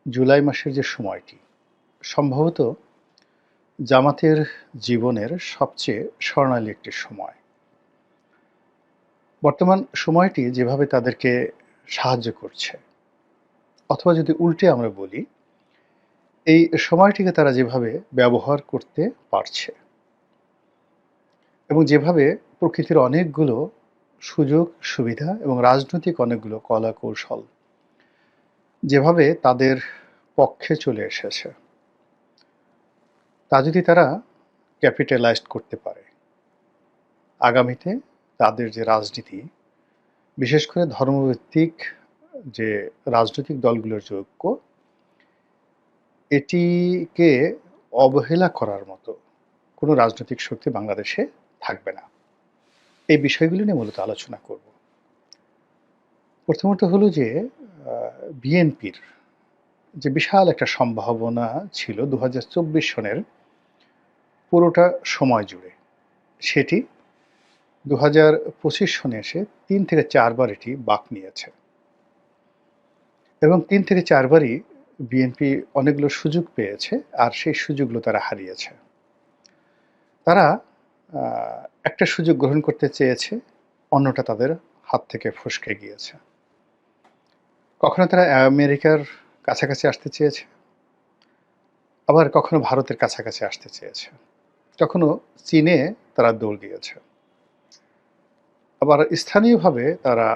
জুলাই মাসের যে সময়টি সম্ভবত জামাতের জীবনের সবচেয়ে স্বর্ণালী একটি সময়। বর্তমান সময়টি যেভাবে তাদেরকে সাহায্য করছে, অথবা যদি উল্টে আমরা বলি, এই সময়টিকে তারা যেভাবে ব্যবহার করতে পারছে এবং যেভাবে প্রকৃতির অনেকগুলো সুযোগ সুবিধা এবং রাজনৈতিক অনেকগুলো কলা কৌশল যেভাবে তাদের পক্ষে চলে এসেছে, তা যদি তারা ক্যাপিটালাইজড করতে পারে, আগামীতে তাদের যে রাজনীতি, বিশেষ করে ধর্মভিত্তিক যে রাজনৈতিক দলগুলোর যে ঐক্য, এটিকে অবহেলা করার মতো কোনো রাজনৈতিক শক্তি বাংলাদেশে থাকবে না। এই বিষয়গুলো নিয়ে মূলত আলোচনা করব। প্রথমত হলো যে বিএনপির যে বিশাল একটা সম্ভাবনা ছিল ২০২৪ সনের পুরোটা সময় জুড়ে, সেটি ২০২৫ সনে এসে ৩ থেকে ৪ বার এটি বাঁক নিয়েছে এবং ৩ থেকে ৪ বারই বিএনপি অনেকগুলো সুযোগ পেয়েছে, আর সেই সুযোগগুলো তারা হারিয়েছে। তারা একটা সুযোগ গ্রহণ করতে চেয়েছে, অন্যটা তাদের হাত থেকে ফসকে গিয়েছে। কখনো তারা আমেরিকার কাছাকাছি আসতে চেয়েছে, আবার কখনো ভারতের কাছাকাছি আসতে চেয়েছে, কখনো চীনে তারা দৌড় দিয়েছে, আবার স্থানীয়ভাবে তারা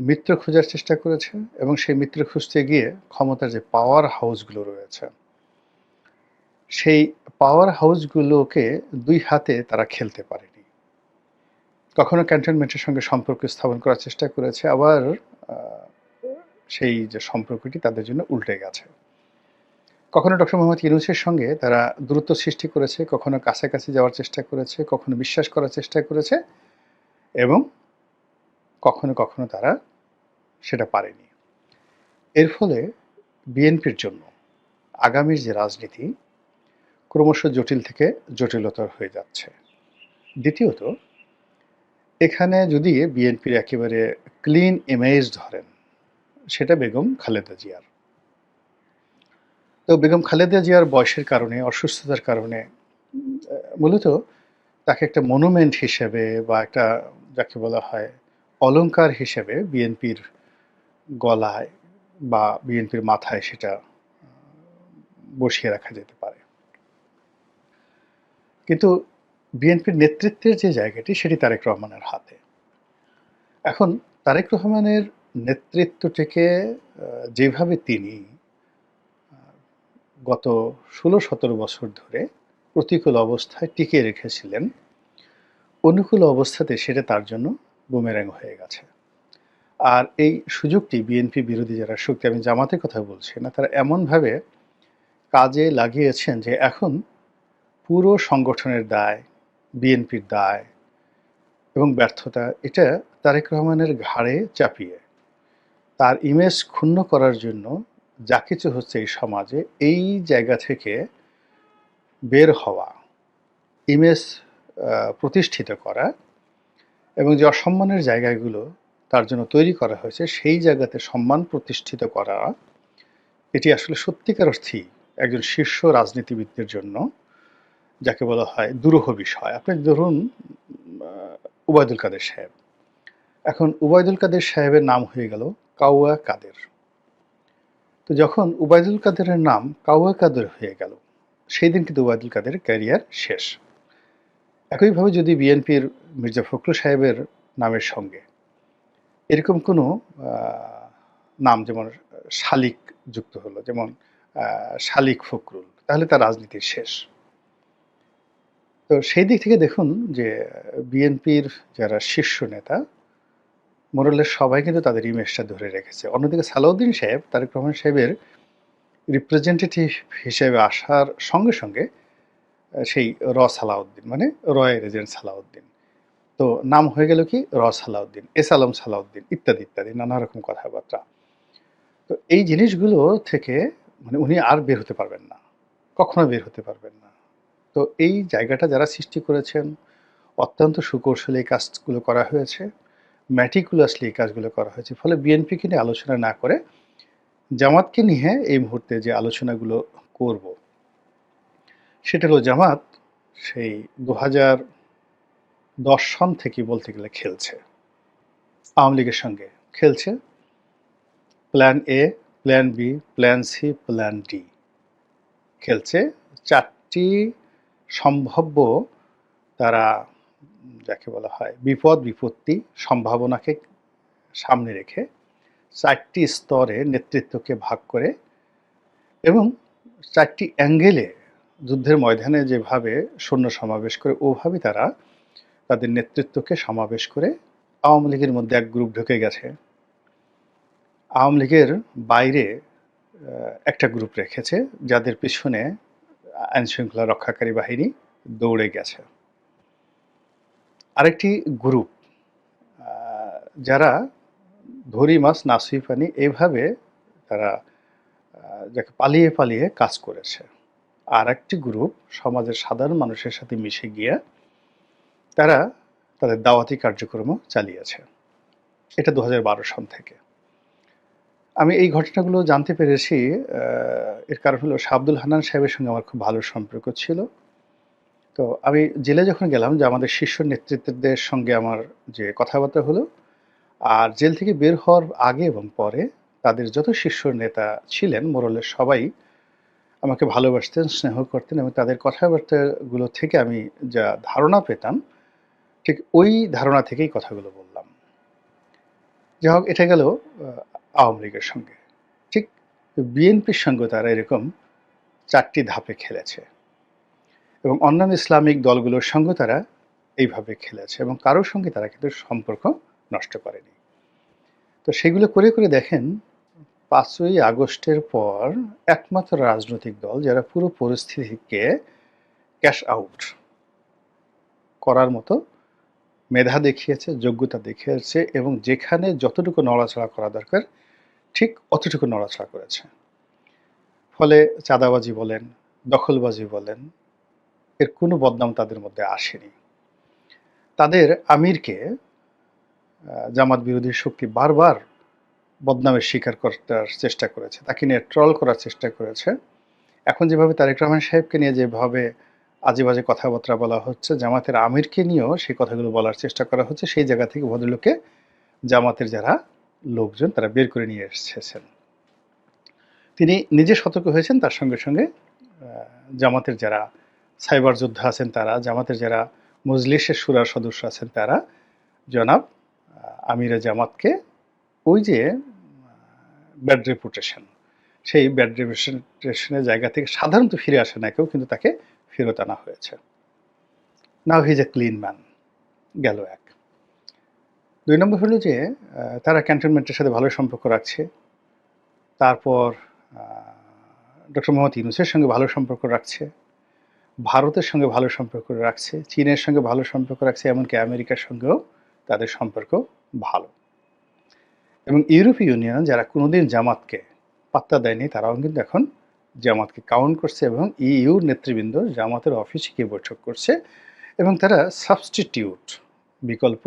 মিত্র খোঁজার চেষ্টা করেছে এবং সেই মিত্র খুঁজতে গিয়ে ক্ষমতার যে পাওয়ার হাউসগুলো রয়েছে, সেই পাওয়ার হাউসগুলোকে দুই হাতে তারা খেলতে পারেনি। কখনো ক্যান্টনমেন্টের সঙ্গে সম্পর্ক স্থাপন করার চেষ্টা করেছে, আবার সেই যে সম্পর্কটি তাদের জন্য উল্টে গেছে। কখনো ডক্টর মোহাম্মদ ইউনূসের সঙ্গে তারা দূরত্ব সৃষ্টি করেছে, কখনো কাছাকাছি যাওয়ার চেষ্টা করেছে, কখনো বিশ্বাস করার চেষ্টা করেছে এবং কখনো কখনো তারা সেটা পারেনি। এর ফলে বিএনপির জন্য আগামীর যে রাজনীতি ক্রমশ জটিল থেকে জটিলতর হয়ে যাচ্ছে। দ্বিতীয়ত, এখানে যদি বিএনপির একেবারে ক্লিন ইমেজ ধরেন, সেটা বেগম খালেদা জিয়ার। তো বেগম খালেদা জিয়ার বয়সের কারণে, অসুস্থতার কারণে মূলত তাকে একটা মনুমেন্ট হিসেবে বা একটা, যাকে বলা হয় অলংকার হিসেবে, বিএনপির গলায় বা বিএনপির মাথায় সেটা বসিয়ে রাখা যেতে পারে। কিন্তু বিএনপির নেতৃত্বের যে জায়গাটি, সেটি তারেক রহমানের হাতে। এখন তারেক রহমানের নেতৃত্বটিকে যেভাবে তিনি গত ১৬-১৭ বছর ধরে প্রতিকূল অবস্থায় টিকিয়ে রেখেছিলেন, অনুকূল অবস্থাতে সেটা তার জন্য বুমেরাং হয়ে গেছে। আর এই সুযোগটি বিএনপি বিরোধী যারা শক্তি, আমি জামাতের কথা বলছি না, তারা এমনভাবে কাজে লাগিয়েছেন যে এখন পুরো সংগঠনের দায়, বিএনপির দায় এবং ব্যর্থতা, এটা তারেক রহমানের ঘাড়ে চাপিয়ে তার ইমেজ ক্ষুণ্ণ করার জন্য যা কিছু হচ্ছে এই সমাজে, এই জায়গা থেকে বের হওয়া, ইমেজ প্রতিষ্ঠিত করা এবং যে অসম্মানের জায়গাগুলো তার জন্য তৈরি করা হয়েছে, সেই জায়গাতে সম্মান প্রতিষ্ঠিত করা, এটি আসলে সত্যিকার অর্থেই একজন শীর্ষ রাজনীতিবিদদের জন্য, যাকে বলা হয় দুরূহ বিষয়। আপনি ধরুন ওবায়দুল কাদের সাহেব। এখন ওবায়দুল কাদের সাহেবের নাম হয়ে গেল কাউয়া কাদের। তো যখন ওবায়দুল কাদেরের নাম কাউয়া কাদের হয়ে গেল, সেই দিন কিন্তু ওবায়দুল কাদের ক্যারিয়ার শেষ। একইভাবে যদি বিএনপির মির্জা ফখরুল সাহেবের নামের সঙ্গে এরকম কোনো নাম, যেমন শালিক যুক্ত হলো, যেমন শালিক ফখরুল, তাহলে তার রাজনীতির শেষ। তো সেই দিক থেকে দেখুন যে বিএনপির যারা শীর্ষ নেতা, মোরালের সবাই কিন্তু তাদের ইমেজটা ধরে রেখেছে। অন্যদিকে সালাউদ্দিন সাহেব, তারেক রহমান সাহেবের রিপ্রেজেন্টেটিভ হিসেবে আসার সঙ্গে সঙ্গে সেই সালাউদ্দিন, মানে রয়ের এজেন্ট সালাউদ্দিন, তো নাম হয়ে গেল কি সালাউদ্দিন, এস আলম সালাউদ্দিন, ইত্যাদি ইত্যাদি নানা রকম কথাবার্তা। তো এই জিনিসগুলো থেকে মানে উনি আর বের হতে পারবেন না, কখনো বের হতে পারবেন না। তো এই জায়গাটা যারা সৃষ্টি করেছেন, অত্যন্ত সুকৌশলে এই কাজগুলো করা হয়েছে, ম্যাটিকুলাসলি এই কাজগুলো করা হয়েছে। ফলে বিএনপিকে নিয়ে আলোচনা না করে জামাতকে নিয়ে এই মুহূর্তে যে আলোচনাগুলো করব, সেটা হলো জামাত সেই ২০১০ সন থেকে বলতে গেলে খেলছে। আওয়ামী লীগের সঙ্গে খেলছে। Plan A, plan B, plan C, plan D খেলছে। ৪টি সম্ভাব্য তারা যাকে বলা হয় বিপত্তি সম্ভাবনাকে সামনে রেখে ৪টি স্তরে নেতৃত্বকে ভাগ করে এবং ৪টি অ্যাঙ্গেলে যুদ্ধের ময়দানে যেভাবে সৈন্য সমাবেশ করে ওভাবেই তারা তাদের নেতৃত্বকে সমাবেশ করে আওয়ামী লীগের মধ্যে এক গ্রুপ ঢুকে গেছে। আওয়ামী লীগের বাইরে একটা গ্রুপ রেখেছে যাদের পিছনে আইনশৃঙ্খলা রক্ষাকারী বাহিনী দৌড়ে গেছে। আরেকটি গ্রুপ যারা ধরি মাছ নাসুই পানি এইভাবে তারা যাকে পালিয়ে পালিয়ে কাজ করেছে। আর একটি গ্রুপ সমাজের সাধারণ মানুষের সাথে মিশে গিয়ে তারা তাদের দাওয়াতি কার্যক্রমও চালিয়েছে। এটা ২০১২ সন থেকে। আমি এই ঘটনাগুলো জানতে পেরেছি, এর কারণ হলো শাহ আব্দুল হান্নান সাহেবের সঙ্গে আমার খুব ভালো সম্পর্ক ছিল। তো আমি জেলে যখন গেলাম যে আমাদের শীর্ষ নেতৃত্বদের সঙ্গে আমার যে কথাবার্তা হলো, আর জেল থেকে বের হওয়ার আগে এবং পরে তাদের যত শীর্ষ নেতা ছিলেন মোরলের সবাই আমাকে ভালোবাসতেন, স্নেহ করতেন এবং তাদের কথাবার্তাগুলো থেকে আমি যা ধারণা পেতাম ঠিক ওই ধারণা থেকেই কথাগুলো বললাম। যাই হোক, এটা গেল আওয়ামী লীগের সঙ্গে। ঠিক বিএনপির সঙ্গে তারা এরকম ৪টি ধাপে খেলেছে এবং অন্যান্য ইসলামিক দলগুলোর সঙ্গে তারা এইভাবে খেলেছে এবং কারোর সঙ্গে তারা কিন্তু সম্পর্ক নষ্ট করেনি। তো সেগুলো করে করে দেখেন ৫ই আগস্টের পর একমাত্র রাজনৈতিক দল যারা পুরো পরিস্থিতিকে ক্যাশ আউট করার মতো মেধা দেখিয়েছে, যোগ্যতা দেখিয়েছে এবং যেখানে যতটুকু নড়াচড়া করা দরকার ঠিক অতটুকু নড়াচড়া করেছে। ফলে চাঁদাবাজি বলেন, দখলবাজি বলেন, এর কোনো বদনাম তাদের মধ্যে আসেনি। তাদের আমিরকে জামাত বিরোধী শক্তি বারবার বদনামের শিকার করার চেষ্টা করেছে, তাকে নিয়ে ট্রল করার চেষ্টা করেছে। এখন যেভাবে তারেক রহমান সাহেবকে নিয়ে যেভাবে আজে বাজে কথাবার্তা বলা হচ্ছে, জামাতের আমিরকে নিয়েও সেই কথাগুলো বলার চেষ্টা করা হচ্ছে। সেই জায়গা থেকে ভদ্রলোককে জামাতের যারা লোকজন তারা বের করে নিয়ে এসেছেন। তিনি নিজে সতর্ক হয়েছেন, তার সঙ্গে সঙ্গে জামাতের যারা সাইবার যোদ্ধা আছেন তারা, জামাতের যারা মজলিসের শুরার সদস্য আছেন তারা জনাব আমিরে জামাতকে ওই যে ব্যাড রেপুটেশন, সেই ব্যাড রেপুটেশনের জায়গা থেকে সাধারণত ফিরে আসে না কেউ, কিন্তু তাকে ফেরত আনা হয়েছে। Now he is a clean man, গেল এক। ২ নম্বর হলো যে তারা ক্যান্টনমেন্টের সাথে ভালো সম্পর্ক রাখছে। তারপর ডক্টর মোহাম্মদ ইউনূসের সঙ্গে ভালো সম্পর্ক রাখছে, ভারতের সঙ্গে ভালো সম্পর্ক রাখছে, চীনের সঙ্গে ভালো সম্পর্ক রাখছে, এমনকি আমেরিকার সঙ্গেও তাদের সম্পর্ক ভালো। এবং ইউরোপীয় ইউনিয়ন যারা কোনোদিন জামাতকে পাত্তা দেয়নি তারাও কিন্তু এখন জামাতকে কাউন্ট করছে এবং ইইউর নেতৃবৃন্দ জামাতের অফিসে গিয়ে বৈঠক করছে এবং তারা সাবস্টিটিউট বিকল্প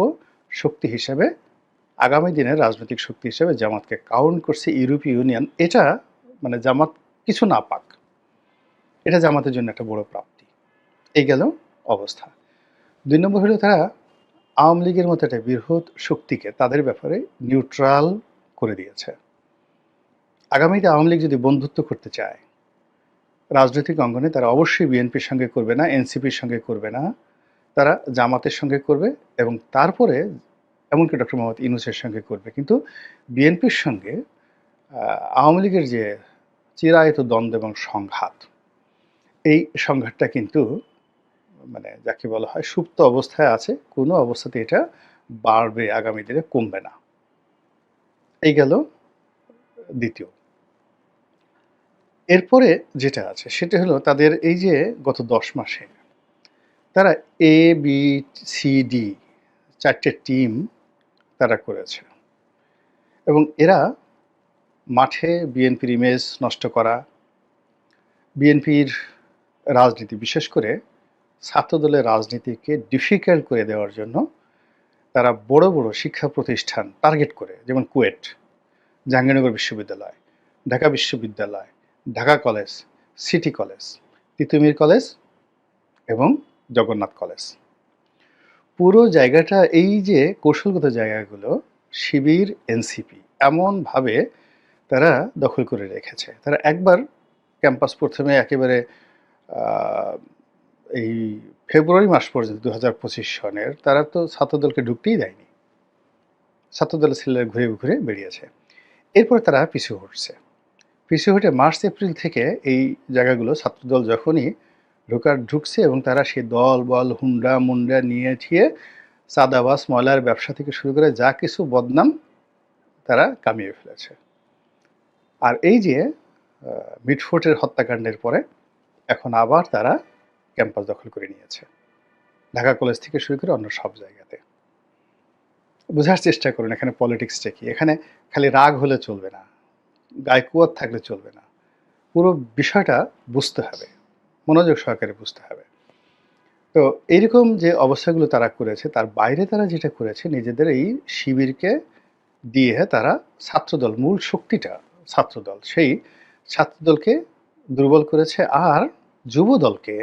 শক্তি হিসেবে আগামী দিনের রাজনৈতিক শক্তি হিসেবে জামাতকে কাউন্ট করছে ইউরোপীয় ইউনিয়ন। এটা মানে জামাত কিছু না পাক, এটা জামাতের জন্য একটা বড় প্রাপ্তি। এই গেল অবস্থা। ২ নম্বর হলো তারা আওয়ামী লীগের মতো একটা বৃহৎ শক্তিকে তাদের ব্যাপারে নিউট্রাল করে দিয়েছে। আগামীতে আওয়ামী লীগ যদি বন্ধুত্ব করতে চায় রাজনৈতিক অঙ্গনে, তারা অবশ্যই বিএনপির সঙ্গে করবে না, এনসিপির সঙ্গে করবে না, তারা জামাতের সঙ্গে করবে এবং তারপরে এমনকি ডক্টর মোহাম্মদ ইউনূসের সঙ্গে করবে। কিন্তু বিএনপির সঙ্গে আওয়ামী লীগের যে চিরায়ত দ্বন্দ্ব এবং সংঘাত, এই সংঘাতটা কিন্তু মানে যাকে বলা হয় সুপ্ত অবস্থায় আছে, কোনো অবস্থাতে এটা বাড়বে, আগামী দিনে কমবে না। এই গেল দ্বিতীয়। এরপরে যেটা আছে সেটা হলো তাদের এই যে গত ১০ মাসে তারা A B C D ৪টে team তারা করেছে এবং এরা মাঠে বিএনপির ইমেজ নষ্ট করা, বিএনপির রাজনীতি বিশেষ করে ছাত্রদলের রাজনীতিকে ডিফিকাল্ট করে দেওয়ার জন্য তারা বড় বড় শিক্ষা প্রতিষ্ঠান টার্গেট করে, যেমন কুয়েট, জাহাঙ্গীরনগর বিশ্ববিদ্যালয়, ঢাকা বিশ্ববিদ্যালয়, Dhaka college, city college, Titumir college এবং জগন্নাথ কলেজ। পুরো জায়গাটা, এই যে কৌশলগত জায়গাগুলো, শিবির, এনসিপি এমনভাবে তারা দখল করে রেখেছে। তারা একবার ক্যাম্পাস প্রথমে একেবারে এই ফেব্রুয়ারি মাস পর্যন্ত 2025 সনের তারা তো ছাত্রদলকে ঢুকতেই দেয়নি। ছাত্রদলের ছেলেরা ঘুরে ঘুরে বেরিয়েছে। এরপর তারা পিছু হটছে। পিছু হটে মার্চ এপ্রিল থেকে এই জায়গাগুলো ছাত্রদল যখনই ঢুকছে এবং তারা সেই দল বল হুন্ডা মুন্ডা নিয়ে ঠিয়ে চাঁদাবাজ ময়লার ব্যবসা থেকে শুরু করে যা কিছু বদনাম তারা কামিয়ে ফেলেছে। আর এই যে মিটফোর্টের হত্যাকাণ্ডের পরে এখন আবার তারা ক্যাম্পাস দখল করে নিয়েছে, ঢাকা কলেজ থেকে শুরু করে অন্য সব জায়গাতে। বোঝার চেষ্টা করুন এখানে পলিটিক্সটা কি। এখানে খালি রাগ হলে চলবে না, গায়ে কুয়াত থাকলে চলবে না, পুরো বিষয়টা বুঝতে হবে, মনোযোগ সহকারে বুঝতে হবে। তো এইরকম যে অবস্থাগুলো তারা করেছে, তার বাইরে তারা যেটা করেছে, নিজেদের এই শিবিরকে দিয়ে তারা ছাত্রদল, মূল শক্তিটা ছাত্রদল, সেই ছাত্রদলকে দুর্বল করেছে আর যুব দলকে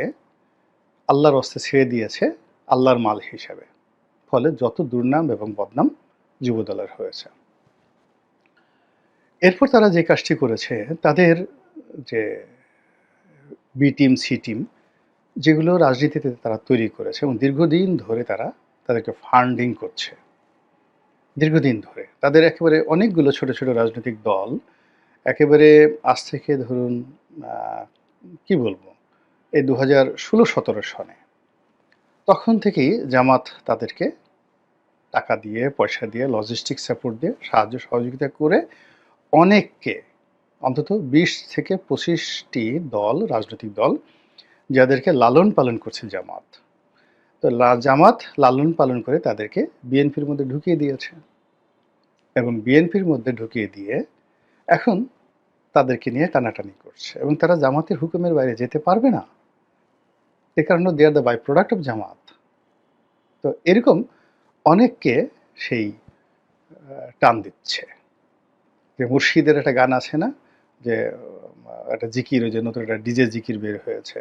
আল্লাহর রাস্তায় ছেড়ে দিয়েছে আল্লাহর মাল হিসাবে। ফলে যত দুর্নাম এবং বদনাম যুব দলের হয়েছে। এরপর তারা যে কাজটি করেছে, তাদের যে বি টিম, সি টিম, যেগুলো রাজনীতিতে তারা তৈরি করেছে এবং দীর্ঘদিন ধরে তারা তাদেরকে ফান্ডিং করছে। দীর্ঘদিন ধরে তাদের একেবারে অনেকগুলো ছোট ছোট রাজনৈতিক দল, একেবারে আজ থেকে ধরুন কি বলবো, এই 2016-17 সনে তখন থেকেই জামাত তাদেরকে টাকা দিয়ে, পয়সা দিয়ে, লজিস্টিক সাপোর্ট দিয়ে, সাহায্য সহযোগিতা করে অনেককে, অন্তত 20 থেকে 25টি দল, রাজনৈতিক দল, যাদেরকে লালন পালন করছে জামাত। তো জামাত লালন পালন করে তাদেরকে বিএনপির মধ্যে ঢুকিয়ে দিয়েছে এবং বিএনপির মধ্যে ঢুকিয়ে দিয়ে এখন তাদেরকে নিয়ে টানাটানি করছে এবং তারা জামাতের হুকুমের বাইরে যেতে পারবে না। এ কারণে they are the byproduct of Jamaat. তো এরকম অনেককে সেই টান দিচ্ছে। যে মুর্শিদের একটা গান আছে না, যে একটা জিকির, ওই যে নতুন একটা ডিজে জিকির বের হয়েছে,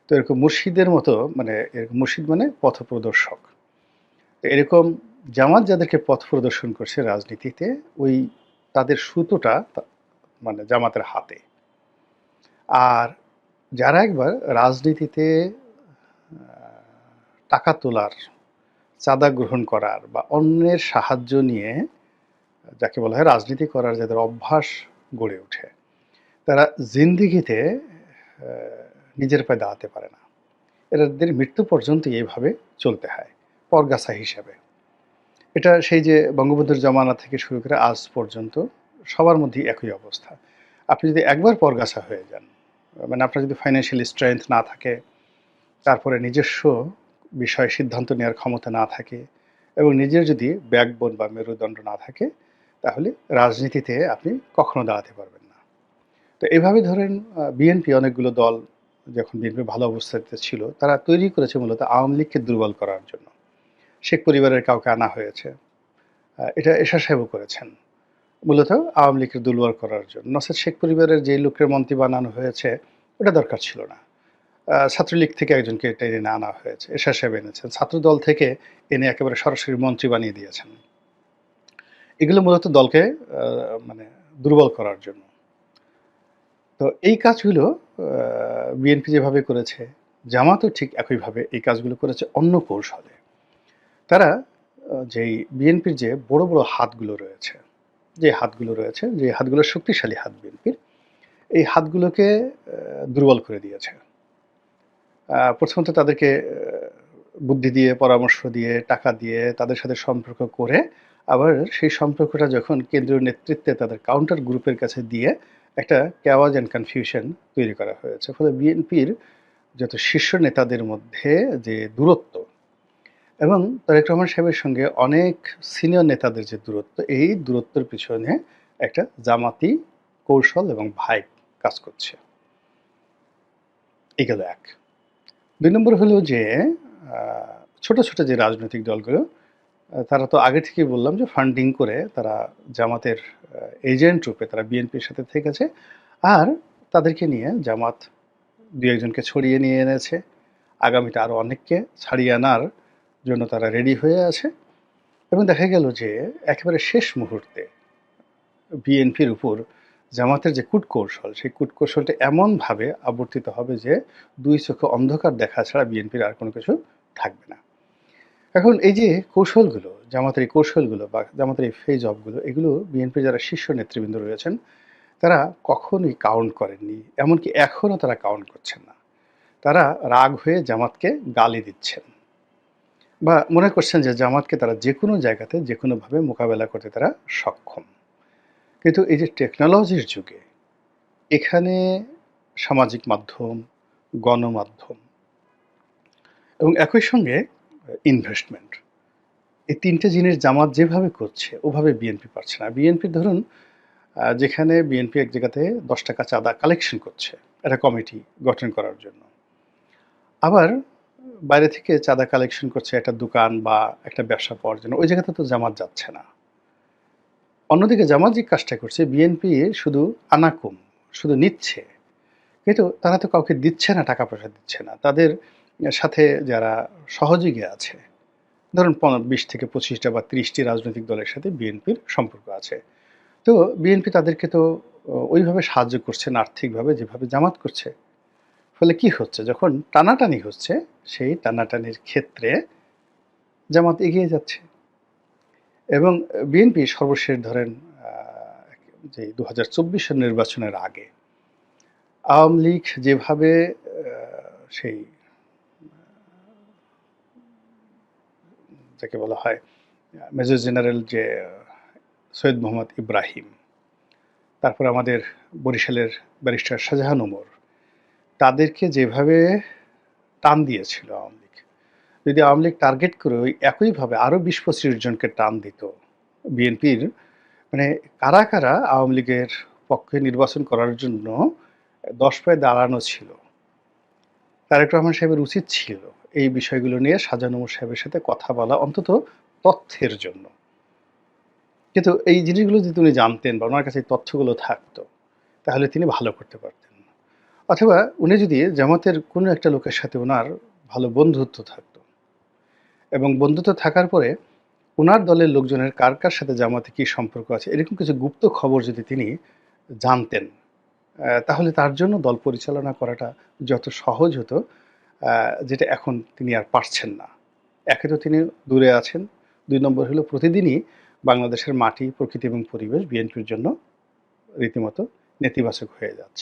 তো এরকম মুর্শিদের মতো, মানে এরকম মুর্শিদ মানে পথ প্রদর্শক। তো এরকম জামাত যাদেরকে পথ প্রদর্শন করছে রাজনীতিতে, ওই তাদের সুতোটা মানে জামাতের হাতে। আর যারা একবার রাজনীতিতে টাকা তোলার, চাঁদা গ্রহণ করার বা অন্যের সাহায্য নিয়ে, যাকে বলা হয় রাজনীতি করার, যাদের অভ্যাস গড়ে ওঠে, তারা জিন্দিগিতে নিজের পায়ে দাঁড়াতে পারে না। এদের মৃত্যু পর্যন্ত এইভাবে চলতে হয় পরগাছা হিসাবে। এটা সেই যে বঙ্গবন্ধুর জমানা থেকে শুরু করে আজ পর্যন্ত সবার মধ্যেই একই অবস্থা। আপনি যদি একবার পরগাছা হয়ে যান, মানে আপনার যদি ফাইন্যান্সিয়াল স্ট্রেংথ না থাকে, তারপরে নিজস্ব বিষয়ে সিদ্ধান্ত নেওয়ার ক্ষমতা না থাকে এবং নিজের যদি ব্যাকবোন বা মেরুদণ্ড না থাকে, তাহলে রাজনীতিতে আপনি কখনো দাঁড়াতে পারবেন না। তো এইভাবে ধরেন বিএনপি, অনেকগুলো দল যখন বিএনপি ভালো অবস্থাতে ছিল, তারা তৈরি করেছে মূলত আওয়ামী লীগকে দুর্বল করার জন্য। শেখ পরিবারের কাউকে আনা হয়েছে, এটা এরশাদ সাহেবও করেছেন, মূলত আওয়ামী লীগকে দুর্বল করার জন্য। নচেৎ শেখ পরিবারের যে লোকের মন্ত্রী বানানো হয়েছে, ওটা দরকার ছিল না। ছাত্রলীগ থেকে একজনকে টেনে আনা হয়েছে, এরশাদ সাহেব এনেছেন। ছাত্রদল থেকে এনে একেবারে সরাসরি মন্ত্রী বানিয়ে দিয়েছেন। এগুলো মূলত দলকে মানে দুর্বল করার জন্য। তো এই কাজগুলো বিএনপি যেভাবে করেছে, জামাতও ঠিক একইভাবে এই কাজগুলো করেছে অন্য কৌশলে। তারা যেই বিএনপির যে বড় বড় হাতগুলো রয়েছে, যে হাতগুলো শক্তিশালী হাত বিএনপির, এই হাতগুলোকে দুর্বল করে দিয়েছে। প্রথমত তাদেরকে বুদ্ধি দিয়ে, পরামর্শ দিয়ে, টাকা দিয়ে তাদের সাথে সম্পর্ক করে, আবার সেই সম্পর্কটা যখন কেন্দ্রীয় নেতৃত্বে তাদের কাউন্টার গ্রুপের কাছে দিয়ে একটা কেওয়াজ অ্যান্ড কনফিউশন তৈরি করা হয়েছে। ফলে বিএনপির যত শীর্ষ নেতাদের মধ্যে যে দূরত্ব এবং তারেক রহমান সাহেবের সঙ্গে অনেক সিনিয়র নেতাদের যে দূরত্ব, এই দূরত্বের পিছনে একটা জামাতি কৌশল এবং ভাইব কাজ করছে। এই গেল এক। 2 নম্বর হলো যে ছোট ছোট যে রাজনৈতিক দলগুলো, তারা তো আগে থেকেই বললাম যে ফান্ডিং করে তারা জামাতের এজেন্ট রূপে তারা বিএনপির সাথে থেকেছে। আর তাদেরকে নিয়ে জামাত ২-১ জনকে ছড়িয়ে নিয়ে এনেছে। আগামীতে আরও অনেককে ছাড়িয়ে আনার জন্য তারা রেডি হয়ে আছে। এবং দেখা গেল যে একেবারে শেষ মুহূর্তে বিএনপির উপর জামাতের যে কূটকৌশল, সেই কূটকৌশলটা এমনভাবে আবর্তিত হবে যে ২ চোখে অন্ধকার দেখা ছাড়া বিএনপির আর কোনো কিছু থাকবে না। এখন এই যে কৌশলগুলো, জামাতের এই কৌশলগুলো বা জামাতের এই ফেজ অফগুলো, এগুলো বিএনপির যারা শীর্ষ নেতৃবৃন্দ রয়েছেন, তারা কখনোই কাউন্ট করেননি। এমনকি এখনও তারা কাউন্ট করছেন না। তারা রাগ হয়ে জামাতকে গালি দিচ্ছেন বা মনে করছেন যে জামাতকে তারা যেকোনো জায়গাতে যেকোনোভাবে মোকাবেলা করতে তারা সক্ষম। কিন্তু এই যে টেকনোলজির যুগে এখানে সামাজিক মাধ্যম, গণমাধ্যম এবং একই সঙ্গে ইনভেস্টমেন্ট, এই ৩ টে জিনিস জামাত যেভাবে করছে ওভাবে বিএনপি পারছে না। বিএনপি ধরুন যেখানে বিএনপি এক জায়গাতে ৳১০ চাঁদা কালেকশন করছে একটা কমিটি গঠন করার জন্য। আবার বাইরে থেকে চাঁদা কালেকশন করছে একটা দোকান বা একটা ব্যবসা পাওয়ার জন্য। ওই জায়গাতে তো জামাত যাচ্ছে না। অন্যদিকে জামাত যে কাজটা করছে, বিএনপি শুধু আনাকুম, শুধু নিচ্ছে। কিন্তু তারা তো কাউকে দিচ্ছে না, টাকা পয়সা দিচ্ছে না। তাদের সাথে যারা সহযোগী আছে, ধরুন ২০ থেকে ২৫টা বা ৩০টি রাজনৈতিক দলের সাথে বিএনপির সম্পর্ক আছে। তো বিএনপি তাদেরকে তো ওইভাবে সাহায্য করছে না আর্থিকভাবে যেভাবে জামাত করছে। ফলে কি হচ্ছে? যখন টানাটানি হচ্ছে, সেই টানাটানির ক্ষেত্রে জামাত এগিয়ে যাচ্ছে। এবং বিএনপি সর্বশেষ ধরেন আ যে ২০২৪ সালের নির্বাচনের আগে আওয়ামী লীগ যেভাবে সেই যাকে বলা হয় মেজর জেনারেল যে সৈয়দ মোহাম্মদ ইব্রাহিম, তারপর আমাদের বরিশালের ব্যারিস্টার শাহজাহান ওমর, তাদেরকে যেভাবে টান দিয়েছিল আওয়ামী লীগ, যদি আওয়ামী লীগ টার্গেট করে ওই একইভাবে আরও ২০-২৫ জনকে টান দিত, বিএনপির মানে কারা, কারা আওয়ামী লীগের পক্ষে নির্বাচন করার জন্য ১০ পায়ে দাঁড়ানো ছিল, তারেক রহমান সাহেবের উচিত ছিল এই বিষয়গুলো নিয়ে শাহজাহান ওমর সাহেবের সাথে কথা বলা, অন্তত তথ্যের জন্য। কিন্তু এই জিনিসগুলো যদি উনি জানতেন বা ওনার কাছে এই তথ্যগুলো থাকতো, তাহলে তিনি ভালো করতে পারতেন। অথবা উনি যদি জামাতের কোনো একটা লোকের সাথে উনার ভালো বন্ধুত্ব থাকতো এবং বন্ধুত্ব থাকার পরে উনার দলের লোকজনের কার, কার সাথে জামাতে কী সম্পর্ক আছে, এরকম কিছু গুপ্ত খবর যদি তিনি জানতেন, তাহলে তার জন্য দল পরিচালনা করাটা যত সহজ হতো, যেটা এখন তিনি আর পারছেন না। একে তো তিনি দূরে আছেন, ২ নম্বর হলো প্রতিদিনই বাংলাদেশের মাটি, প্রকৃতি এবং পরিবেশ বিএনপির জন্য রীতিমতো নেতিবাচক হয়ে যাচ্ছে।